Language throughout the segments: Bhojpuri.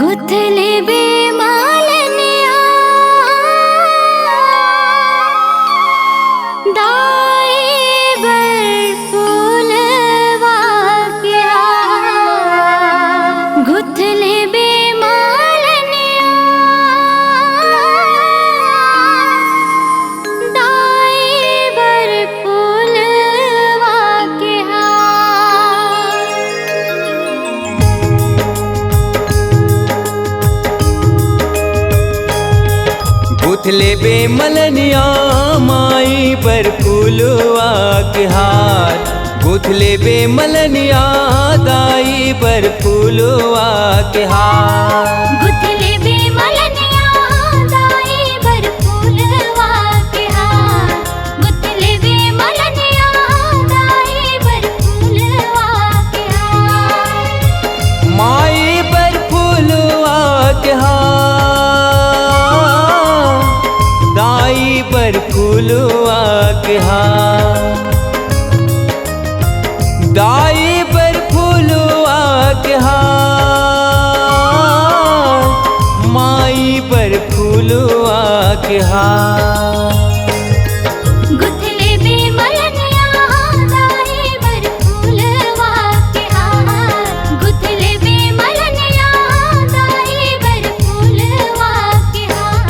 गुथले बेमालनिया दाई बर फूलवा क्या गुथले बेमालनिया दाई बर फूलवा क्या गुथले बेमलनिया माई पर फूलवा के हार गुथले बेमलनिया दाई पर फूलवा के हार गुथले बेमालनिया दाई बर फूलवा के हार गुथले बेमालनिया दाई बर फूलवा के हार माई पर फूलवा के हार दाई पर फूलवा के हार दाई पर फूलवा के हार माई पर फूलवा के हार गुथले बेमालनिया दाई बर फूलवा के हार गुथले बेमालनिया दाई बर फूलवा के हार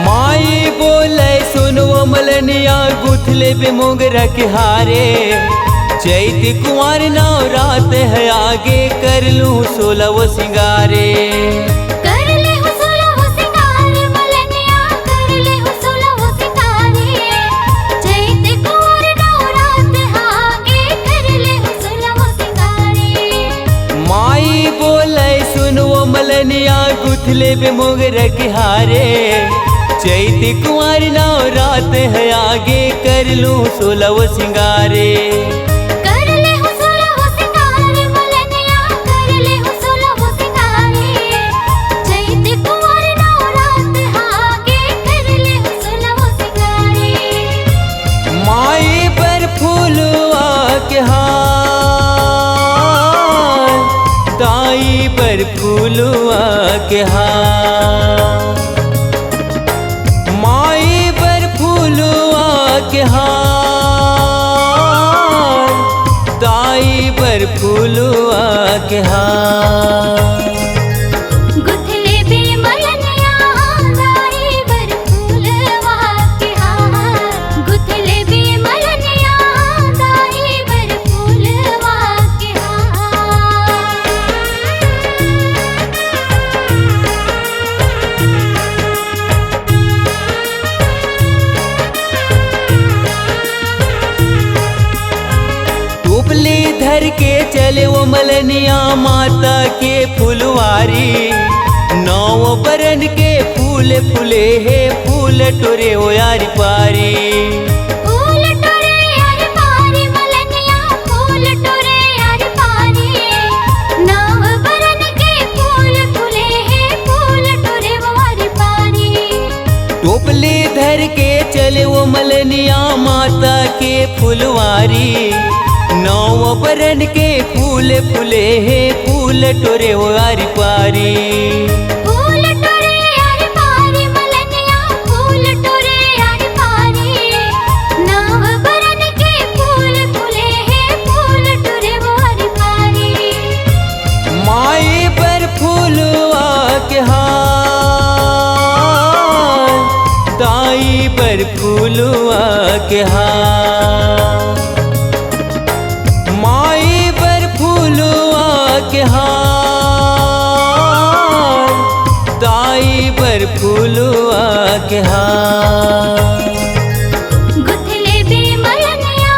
माई बोले सुनो मलनिया गुथले बे मोगरा के हारे चैत कुंवर नौ रात है आगे कर लूं 16 वो सिंगारे कर ले हो 16 वो सिंगार मलनिया कर ले हो 16 वो सिंगारे चैत कुंवर नवरात आगे कर ले हो 16 वो सिंगारे माई बोले सुनो मलनिया गुथले बे मोगरा के हारे चैत कुंवर नौ रात है आगे कर लूं 16 वो सिंगारे कर ले हो 16 वो सिंगार मलनिया कर ले हो 16 वो सिंगारे चैत कुंवर नवरात आगे कर ले हो 16 वो सिंगारे माई पर फूलवा के हार दाई पर फूलवा के हार माई पर फूलवा के हार दाई पर फूलवा के हार गुथले बेमालनिया दाई बर फूलवा के हार गुथले बेमालनिया दाई बर फूलवा के उपली धर के चले वो मलनिया माता के फुलवारी नौ बरन के फूल फूले है फूल टोरे ओ यारी पारी फूल टोरे यार पारी मलनिया फूल टोरे यार पारी नव बरन के फूल फूले हैं फूल टोरे वारी पारी टोपली धर के चले वो मलनिया माता के फुलवारी नौ बरन के फूल फूले है फूल टोरे ओ यारी पारी फूल टोरे यार पारी मलनिया फूल टोरे यार पारी नव बरन के फूल फूले हैं फूल टोरे वारी पारी माई पर फूलवा के हार दाई पर फूलवा के हार माई पर फूलवा के हार दाई पर फूलवा के हार गुथले बेमालनिया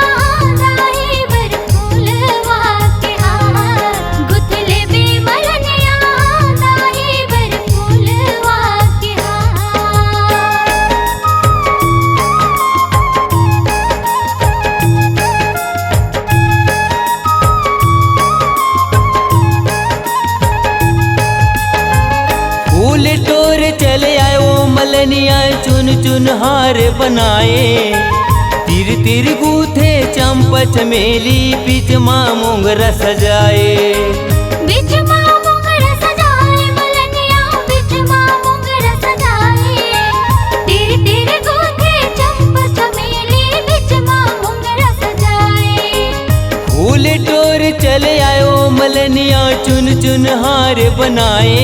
दाई बर फूलवा के हार गुथले बेमालनिया दाई बर फूलवा के हार मलनिया चुन चुन हार बनाए, तिर तिर गूथे चंपा चमेली बीच माँ मोंगरा सजाए। बिच माँ मोंगरा सजाए मलनिया बिच माँ मोंगरा सजाए, तिर तिर गूथे चंपा चमेली बिच माँ मोंगरा सजाए। फूल टोर चले आयो मलनिया चुन चुन हार बनाए,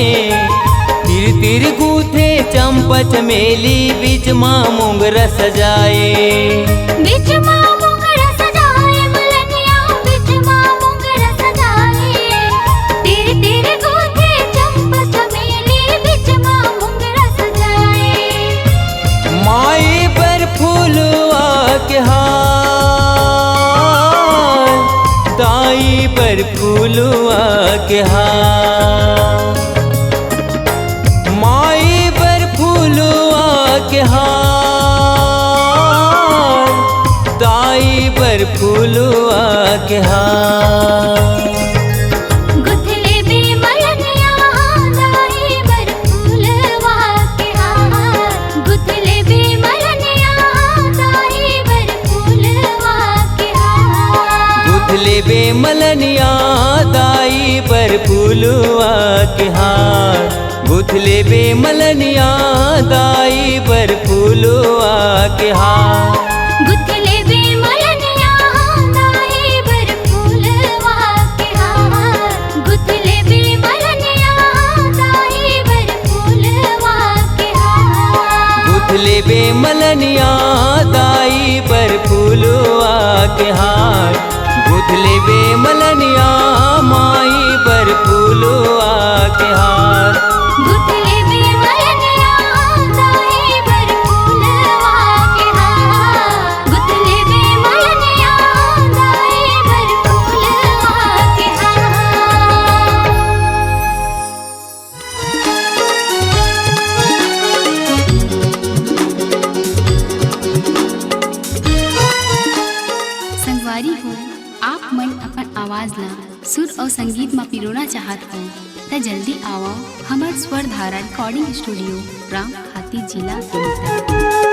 तिर तिर गूथे चंपा चमेली बीच माँ मोंगरा सजाए। बिच माँ मोंगरा सजाए मलनिया बिच माँ मोंगरा सजाए, तिर तिर गूथे चंपा चमेली बिच माँ मोंगरा सजाए। माई पर फूलवा के हार, दाई पर फूलवा के हार, माई पर फूलवा के हार, दाई पर फूलवा के हार। गुथले बे मलनिया दाई पर फूलवा के हार, गुथले बे मलनिया दाई पर फूलवा के हार। गुथले बे मलनिया दाई पर फूलवा के हार, गुथले बे मलनिया दाई पर फूलवा के हार। गुथले बे मलनिया दाई पर फूलवा के हार, गुथले बे मलनिया दाई पर फूलवा के हार। गुथले बे मलनिया दाई पर फूलवा के हार, गुथले बे मलनिया माई पर फूलवा के हार। गुथले बे मलनिया दाई पर फूलवा के हार, गुथले बे मलनिया दाई पर फूलवा के हार। संगवारी हो आप मन अपन आवाज ला सुर और संगीत में पिरोना चाहत हो त जल्दी आओ हमार स्वर धारा रिकॉर्डिंग स्टूडियो राम खाती जिला के